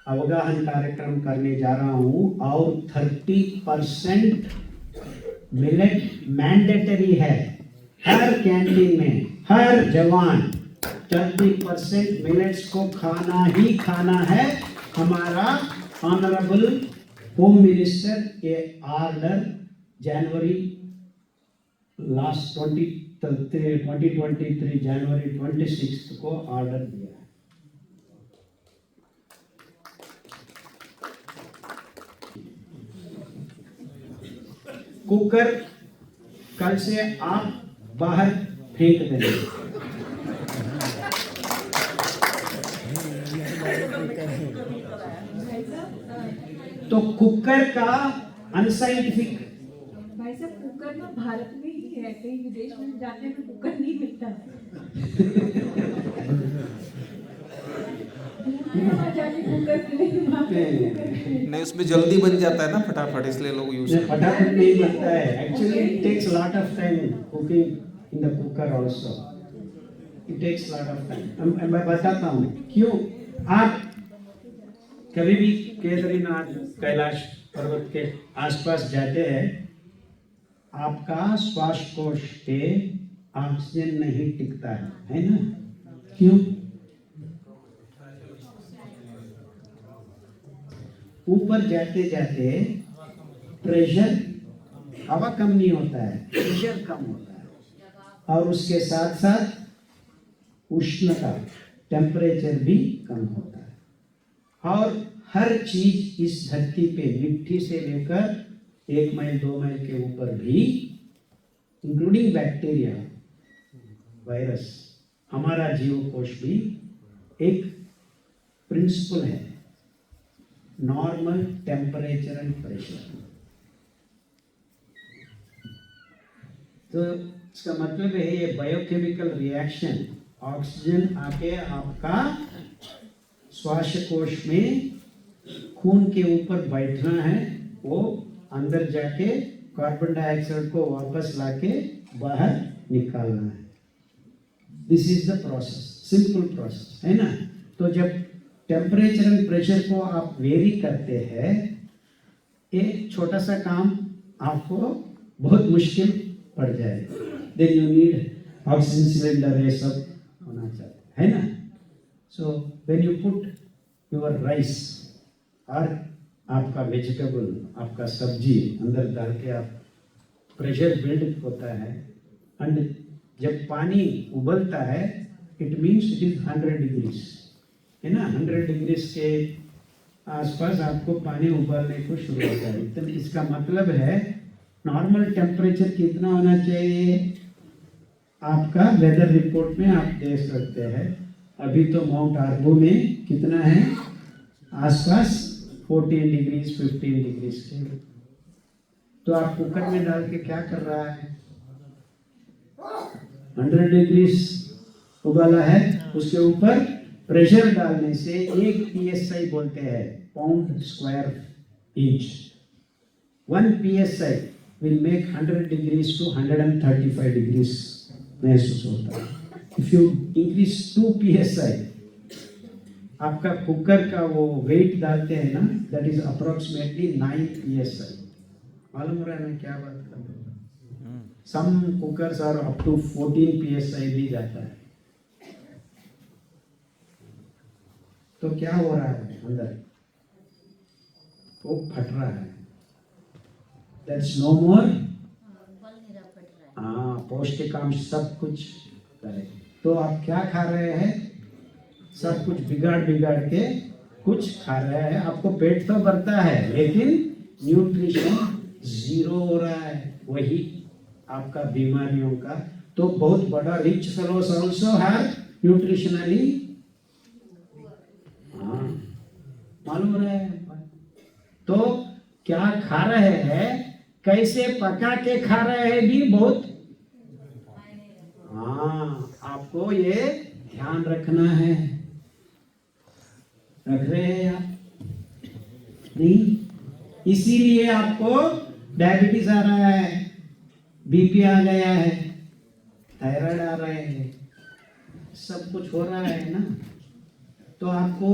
अवगाहन कार्यक्रम करने जा रहा हूँ और 30% मिलेट मैंडेटरी है हर कैंटीन में। हर जवान 30% मिलेट्स को खाना ही खाना है। हमारा ऑनरेबल होम मिनिस्टर ये ऑर्डर जनवरी लास्ट 2023 जनवरी 26 को ऑर्डर दिया है। कुकर कल से आप बाहर फेंक देंगे। तो कुकर का अनसाइंटिफिक। भाई साहब कुकर ना भारत में ही है, कहीं विदेश में जाने में कुकर नहीं मिलता। नहीं, उसमें जल्दी बन जाता है ना फटाफट, इसलिए लोग यूज करते हैं। फटाफट नहीं बनता है। Actually it takes lot of time cooking in the cooker also. It takes lot of time. मैं बताता हूँ क्यों। आप कभी भी केदारनाथ कैलाश पर्वत के आसपास जाते हैं, आपका श्वासकोश पे ऑक्सीजन नहीं टिकता है ना? क्यों? ऊपर जाते जाते प्रेशर, हवा कम नहीं होता है, प्रेशर कम होता है और उसके साथ साथ उष्णता टेम्परेचर भी कम होता है। और हर चीज इस धरती पे मिट्टी से लेकर 1 मील 2 मील के ऊपर भी, इंक्लूडिंग बैक्टीरिया वायरस, हमारा जीवकोश भी एक प्रिंसिपल है, नॉर्मल टेम्परेचर एंड प्रेशर। तो इसका मतलब है ये बायोकेमिकल रिएक्शन, ऑक्सीजन आके आपका श्वासकोश में खून के ऊपर बैठना है, वो अंदर जाके कार्बन डाइऑक्साइड को वापस लाके बाहर निकालना है। This is the process, simple process है ना। तो जब टेम्परेचर एंड प्रेशर को आप वेरी करते हैं, एक छोटा सा काम आपको बहुत मुश्किल पड़ जाएगा। Then you need oxygen cylinder, ये सब होना चाहिए है ना। So when you put your rice और आपका वेजिटेबल, आपका सब्जी अंदर डाल के आप, प्रेशर बिल्ड होता है एंड जब पानी उबलता है it means it is 100 degrees है ना। 100 डिग्रीज के आसपास आपको पानी उबलने को शुरू होता है। तो इसका मतलब है नॉर्मल टेम्परेचर कितना होना चाहिए, आपका वेदर रिपोर्ट में आप देख सकते हैं। अभी तो माउंट आर्बो में कितना है, आसपास 14 डिग्रीज 15 डिग्रीज के। तो आप कुकर में डाल के क्या कर रहा है, 100 डिग्रीज उबाला है, उसके ऊपर प्रेशर डालने से 1 psi बोलते हैं, pound square inch. 1 psi will make 100 degrees to 135 degrees महसूस होता है। If you increase 2 psi, आपका कुकर का वो वेट डालते हैं ना, that is approximately 9 psi। मालूम हो रहा है मैं क्या बात कर रहा हूँ? Some cookers are up to 14 psi भी जाता है। तो क्या हो रहा है अंदर, वो फट रहा है। That's no more। हाँ, पौष्टिकांश सब कुछ करे। तो आप क्या खा रहे हैं, सब कुछ बिगाड़ के कुछ खा रहे हैं। आपको पेट तो भरता है लेकिन न्यूट्रिशन 0 हो रहा है, वही आपका बीमारियों का। तो बहुत बड़ा rich fellows also have nutritionally, हाँ मालूम रहा है। तो क्या खा रहे हैं, कैसे पका के खा रहे हैं भी बहुत, हाँ आपको ये ध्यान रखना है। रख रहे हैं आप नहीं, इसीलिए आपको डायबिटीज आ रहा है, बीपी आ गया है, थायराइड आ रहे हैं, सब कुछ हो रहा है ना। तो आपको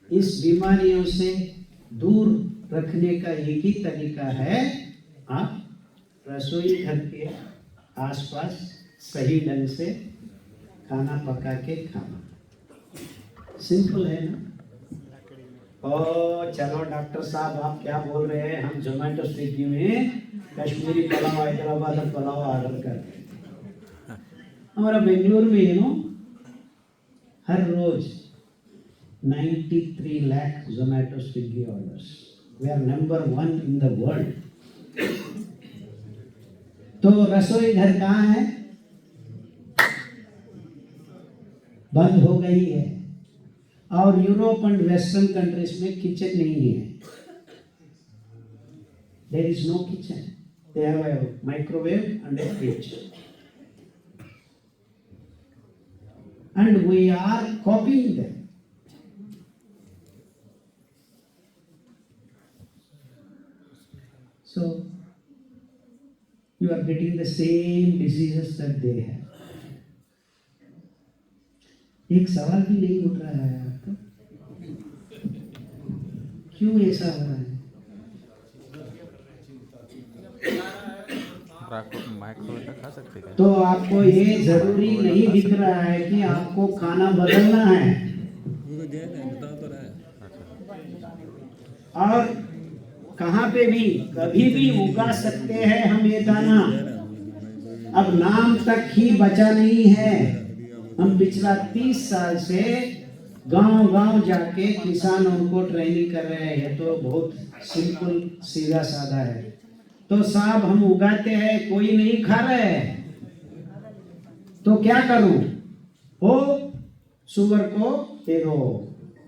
इस बीमारियों से दूर रखने का एक ही तरीका है, आप रसोई घर के आसपास सही ढंग से खाना पका के खाना। सिंपल है ना? ओ चलो डॉक्टर साहब आप क्या बोल रहे हैं, हम जोमेटो स्विगी में कश्मीरी पुलाव हैदराबाद पुलाव ऑर्डर करते हैं। हमारा बेंगलुरु में हर रोज 93 lakh Zomato Swiggy orders. We are number 1 in the world. तो रसोई घर कहाँ है? बंद हो गई है। और यूरोप एंड वेस्टर्न कंट्रीज में किचन नहीं है। There is no kitchen, they have a microwave and a fridge, and we are copying them. So you are getting the same diseases that they have. एक सवाल भी नहीं उठ रहा है आपको, क्यों ऐसा हो रहा है? खा सकते हैं। तो आपको ये जरूरी नहीं दिख रहा है कि आपको खाना बदलना है। और कहाँ पे भी कभी भी उगा सकते हैं हम ये दाना। अब नाम तक ही बचा नहीं है। हम पिछला 30 साल से गांव-गांव जाके किसानों को ट्रेनिंग कर रहे हैं। ये तो बहुत सिंपल सीधा साधा है। तो साहब हम उगाते हैं, कोई नहीं खा रहा है, तो क्या करूं? हो सुअर को दे दो,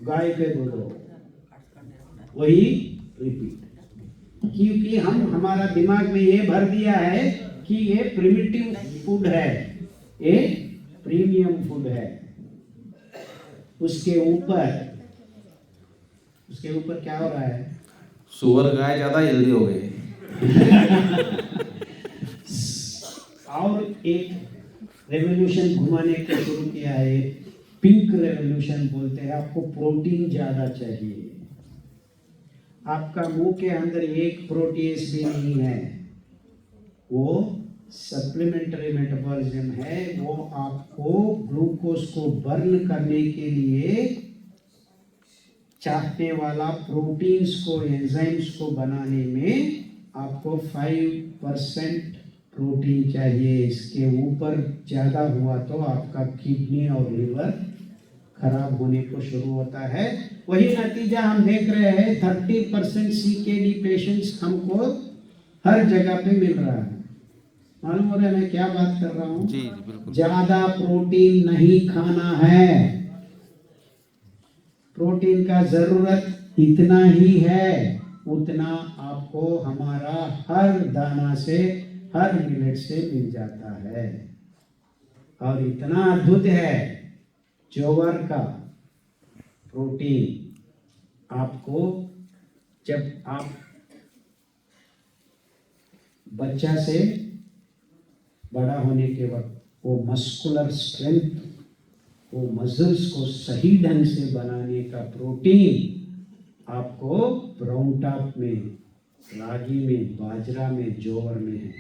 गाय को दे दो, वही रिपीट। क्योंकि हमारा दिमाग में ये भर दिया है कि ये प्रिमिटिव फूड है, ये प्रीमियम फूड है। उसके ऊपर क्या हो रहा है? सुअर गाय ज्यादा हेल्दी हो गई। और एक रेवोल्यूशन घुमाने को शुरू किया है, पिंक रेवोल्यूशन बोलते हैं। आपको प्रोटीन ज्यादा चाहिए। आपका मुंह के अंदर एक प्रोटीज भी नहीं है, वो सप्लीमेंट्री मेटाबॉलिज्म है। वो आपको ग्लूकोज को बर्न करने के लिए चाहने वाला प्रोटीन्स को, एंजाइम्स को बनाने में आपको 5% प्रोटीन चाहिए। इसके ऊपर ज़्यादा हुआ तो आपका किडनी और लिवर खराब होने को शुरू होता है। वही नतीजा हम देख रहे हैं। 30% CKD पेशेंट्स हमको हर जगह पे मिल रहा है। मालूम हो रहा है मैं क्या बात कर रहा हूँ? जी बिल्कुल। ज्यादा प्रोटीन नहीं खाना है। प्रोटीन का जरूरत इतना ही है, उतना आपको हमारा हर दाना से, हर मिलेट से मिल जाता है। और इतना अद्भुत है ज्वार का प्रोटीन। आपको जब आप बच्चा से बड़ा होने के वक्त वो मस्कुलर स्ट्रेंथ, वो मसल्स को सही ढंग से बनाने का प्रोटीन आपको ब्राउन टॉप में, रागी में, बाजरा में, ज्वार में है।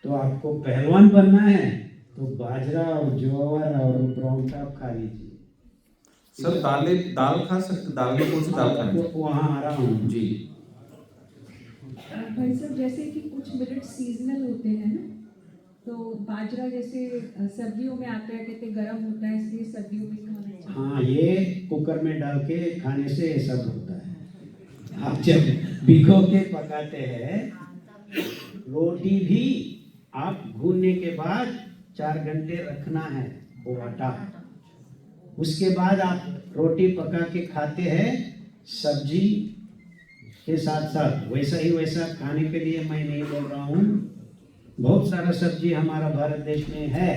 तो आपको पहलवान बनना है तो बाजरा और ज्वार और ब्राउन टॉप खा लीजिए। सर दाल खा सकते? दाल में कौन सी दाल खाएं? वहाँ आ रहा हूँ जी। भाई साहब जैसे कि कुछ मिलेट सीजनल होते हैं ना, तो बाजरा जैसे सर्दियों में आता है, कहते गर्म होता है, इसलिए सर्दियों में खाना चाहिए। हाँ, ये कुकर में डाल के खाने से ये सब होता है। आप जब भिगो के पकाते हैं, रोटी भी आप भूनने के बाद 4 घंटे रखना है वो आटा। उसके बाद आप रोटी पका के खाते हैं सब्जी के साथ साथ। वैसा ही वैसा खाने के लिए मैं नहीं बोल रहा हूँ। बहुत सारा सब्जी हमारा भारत देश में है,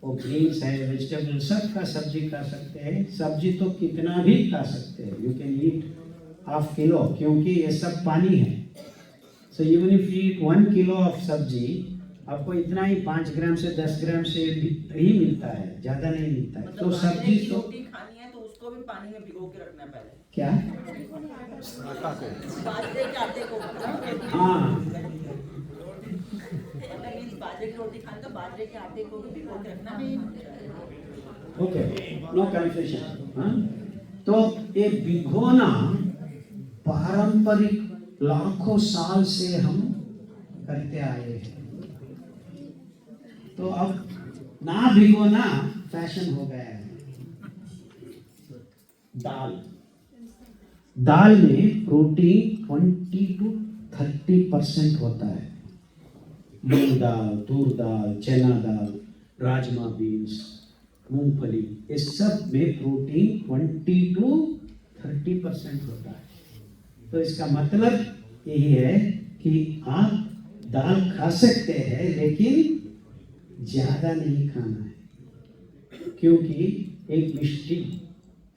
वो ग्रीन्स है, वेजिटेबल, सब का सब्जी खा सकते हैं। सब्जी तो कितना भी खा सकते हैं, यू कैन ईट ½ किलो, क्योंकि ये सब पानी है। So even if you eat 1 kilo of सब्जी, आपको इतना ही 5 ग्राम से 10 ग्राम से ही मिलता है, ज़्यादा नहीं मिलता है। तो सब्जी तो रोटी खानी है तो उसको उसको भी पानी में भिगो के रखना है पहले, क्या? बाजरे के आटे को हाँ, मतलब मीन्स बाजरे की रोटी खाने तो बाजरे के आटे को भी भिगो के रखना है। Okay, no confusion. हाँ, तो ये भिगोना पारंपरिक लाखों साल से हम करते आए हैं। तो अब ना भिगोना फैशन हो गया है। दाल में प्रोटीन 20 to 30% होता है। मूंग दाल, तूर दाल, चना दाल, राजमा बीन्स, मूंगफली, इस सब में प्रोटीन 20 to 30% होता है। तो इसका मतलब यही है कि आप दाल खा सकते हैं लेकिन ज्यादा नहीं खाना है, क्योंकि एक मिष्टी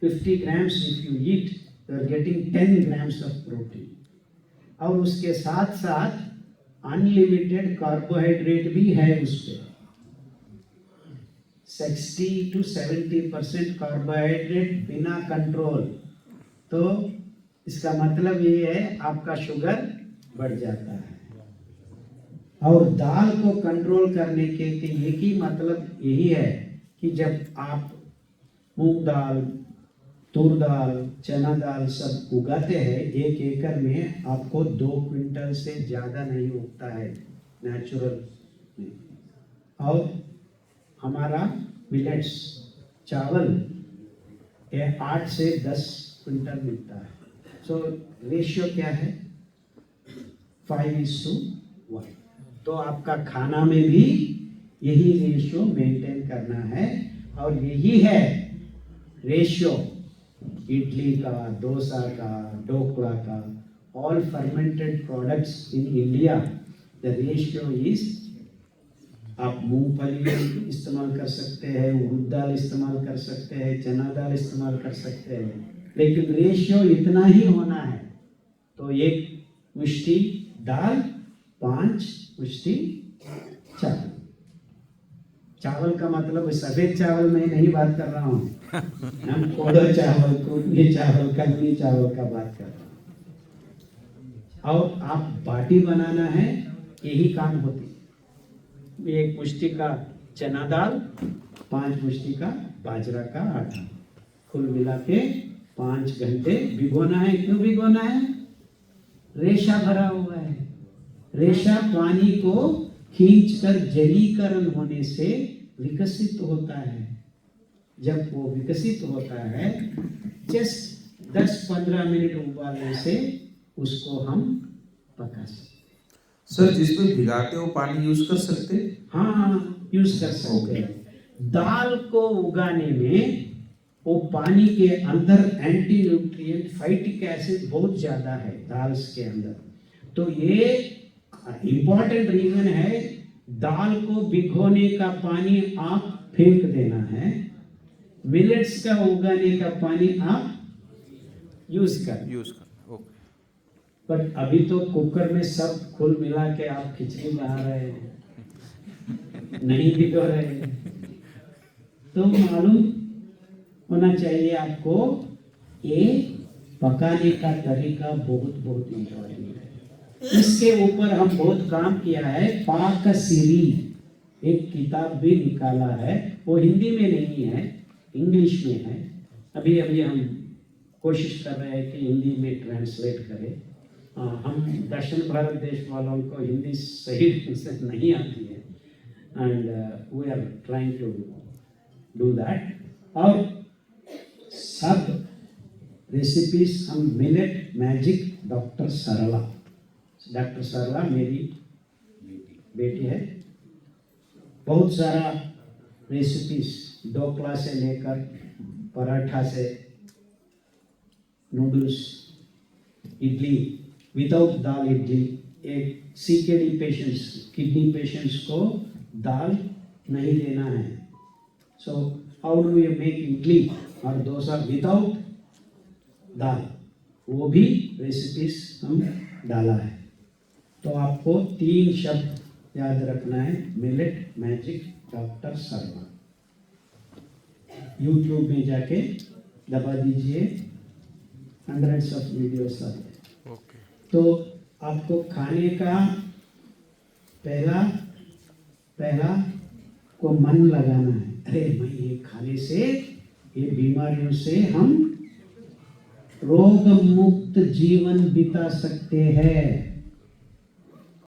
50 grams if you eat, you are getting 10 grams of protein। और उसके साथ साथ अनलिमिटेड कार्बोहाइड्रेट भी है उस पे। 60 to 70% कार्बोहाइड्रेट बिना कंट्रोल। तो इसका मतलब ये है आपका शुगर बढ़ जाता है। और दाल को कंट्रोल करने के एक ही मतलब यही है कि जब आप मूंग दाल, तूर दाल, चना दाल सब उगाते हैं, 1 एकड़ में आपको 2 क्विंटल से ज़्यादा नहीं उगता है नेचुरल। और हमारा मिलेट्स चावल 8 से 10 क्विंटल मिलता है। सो रेशियो क्या है? 5:1। तो आपका खाना में भी यही रेशियो मेंटेन करना है। और यही है रेशियो इडली का, डोसा का, ढोकला का, all fermented products in India, the ratio is, आप मूंगफली इस्तेमाल कर सकते हैं, उड़द दाल इस्तेमाल कर सकते हैं, चना दाल इस्तेमाल कर सकते हैं, लेकिन रेशियो इतना ही होना है। तो 1 मुट्ठी दाल, 5 मुट्ठी चावल। चावल का मतलब सफेद चावल में नहीं बात कर रहा हूँ, हम कोडो चावल, कुटनी चावल, कंगनी चावल का बात कर रहा हूँ। और आप बाटी बनाना है, यही काम होती है। 1 मुट्ठी का चना दाल, 5 मुट्ठी का बाजरा का आटा, कुल मिला के 5 घंटे भिगोना है। क्यों भिगोना है? रेशा भरा हुआ है। रेशा पानी को खींचकर जलीकरण होने से विकसित होता है। जब वो विकसित होता है, जस्ट 10-15 मिनट उबालने से उसको हम पका सकते। सर जिसमें भिगाते हो पानी यूज कर सकते? हाँ, यूज कर सकते हैं। दाल को उगाने में वो पानी के अंदर एंटी न्यूट्रिएंट फाइटिक एसिड बहुत ज्यादा है दाल के अंदर। तो ये इंपॉर्टेंट रीजन है, दाल को भिगोने का पानी आप फेंक देना है, मिलेट्स का उगाने का पानी आप यूज कर। ओके। बट अभी तो कुकर में सब खुल मिला के आप खिचड़ी बना रहे हैं, नहीं भिगो रहे हैं। तो मालूम होना चाहिए आपको, ये पकाने का तरीका बहुत बहुत इम्पोर्टेंट है। इसके ऊपर हम बहुत काम किया है। पाक सीरीज एक किताब भी निकाला है, वो हिंदी में नहीं है, इंग्लिश में है। अभी अभी हम कोशिश कर रहे हैं कि हिंदी में ट्रांसलेट करें। हम दक्षिण भारत देश वालों को हिंदी सही ढंग से नहीं आती है, and we are trying to do that. और सब रेसिपीज हम मिलेट मैजिक डॉक्टर सरला मेरी बेटी है। बहुत सारा रेसिपीज ढोकला से लेकर पराठा से नूडल्स, इडली, विदाउट दाल इडली। एक सीकेडी पेशेंट्स, किडनी पेशेंट्स को दाल नहीं देना है। So how do you make idli और डोसा विदाउट दाल, वो भी रेसिपीज हम डाला है। तो आपको 3 शब्द याद रखना है, millet magic doctor Sharma. YouTube में जाके दबा दीजिए, हंड्रेड्स ऑफ वीडियोस आते हैं। ओके। तो आपको खाने का पहला को मन लगाना है, अरे मैं ये खाने से, ये बीमारियों से हम रोग मुक्त जीवन बिता सकते हैं।